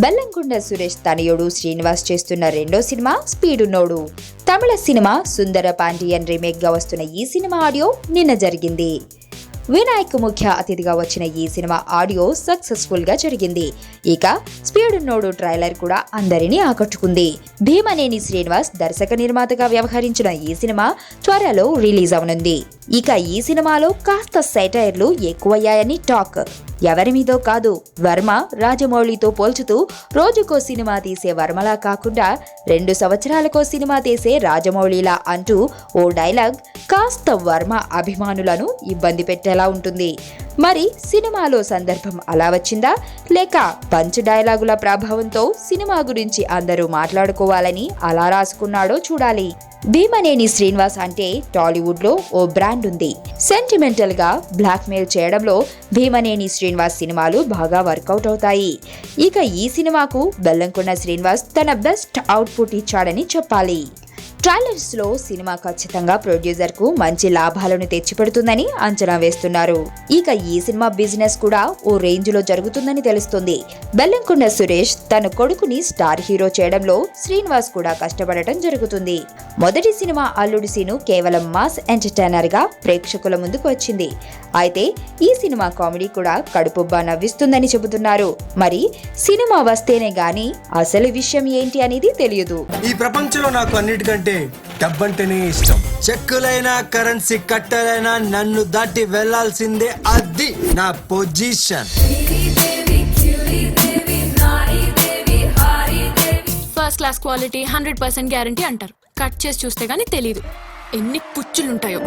బెల్లంకొండ సురేష్ తనయుడు శ్రీనివాస్ చేస్తున్న రెండో సినిమా స్పీడున్నోడు. తమిళ సినిమా సుందర పాండియన్ రీమేక్ గా వస్తున్న ఈ సినిమా ఆడియో నిన్న జరిగింది. వినాయక్ ముఖ్య అతిథిగా వచ్చిన ఈ సినిమా ఆడియో సక్సెస్ఫుల్ గా జరిగింది. ఇక స్పీడున్నోడు ట్రైలర్ కూడా అందరినీ ఆకట్టుకుంది. భీమనేని శ్రీనివాస్ దర్శక నిర్మాతగా వ్యవహరించిన ఈ సినిమా త్వరలో రిలీజ్ అవనుంది. ఇక ఈ సినిమాలో కాస్త సెటైర్లు ఎక్కువయ్యాయని టాక్. ఎవరి మీదో కాదు, వర్మ రాజమౌళితో పోల్చుతూ రోజుకో సినిమా తీసే వర్మలా కాకుండా 2 సంవత్సరాలకో సినిమా తీసే రాజమౌళిలా అంటూ ఓ డైలాగ్ కాస్త వర్మ అభిమానులను ఇబ్బంది పెట్టేలా ఉంటుంది. మరి సినిమాలో సందర్భం అలా వచ్చిందా, లేక పంచ్ డైలాగుల ప్రభావంతో సినిమా గురించి అందరూ మాట్లాడుకోవాలని అలా రాసుకున్నాడో చూడాలి. భీమనేని శ్రీనివాస్ అంటే టాలీవుడ్ లో ఓ బ్రాండ్ ఉంది. సెంటిమెంటల్ గా బ్లాక్ మెయిల్ చేయడంలో భీమనేని శ్రీనివాస్ సినిమాలు బాగా వర్కౌట్ అవుతాయి. ఇక ఈ సినిమాకు బెల్లంకొండ శ్రీనివాస్ తన బెస్ట్ అవుట్పుట్ ఇచ్చాడని చెప్పాలి. ట్రైలర్స్ లో సినిమా ఖచ్చితంగా ప్రొడ్యూసర్ కు మంచి లాభాలను తెచ్చిపెడుతుందని అంచనా వేస్తున్నారు. ఇక ఈ సినిమా బిజినెస్ కూడా ఓ రేంజ్ లో జరుగుతుందని తెలుస్తుంది. బెల్లంకొండ సురేష్ తన కొడుకుని స్టార్ హీరో చేయడంలో శ్రీనివాస్ కూడా కష్టపడటం జరుగుతుంది. మొదటి సినిమా అల్లుడు సీను కేవలం మాస్ ఎంటర్టైనర్ గా ప్రేక్షకుల ముందుకు వచ్చింది. అయితే ఈ సినిమా కామెడీ కూడా కడుపుబ్బా నవ్విస్తుందని చెబుతున్నారు. మరి సినిమా వస్తేనే గానీ అసలు విషయం ఏంటి అనేది తెలియదు. ఈ ప్రపంచంలో నాకు అన్నిటికంటే డబ్బంటేనే ఇష్టం. చెక్కులైనా కరెన్సీ కట్టలైనా నన్ను దాటి వెళ్లాల్సిందే, అది నా position. First class quality 100% guarantee అంటారు. కట్ చేసి చూస్తే గానీ తెలీదు ఎన్ని పుచ్చులుంటాయో.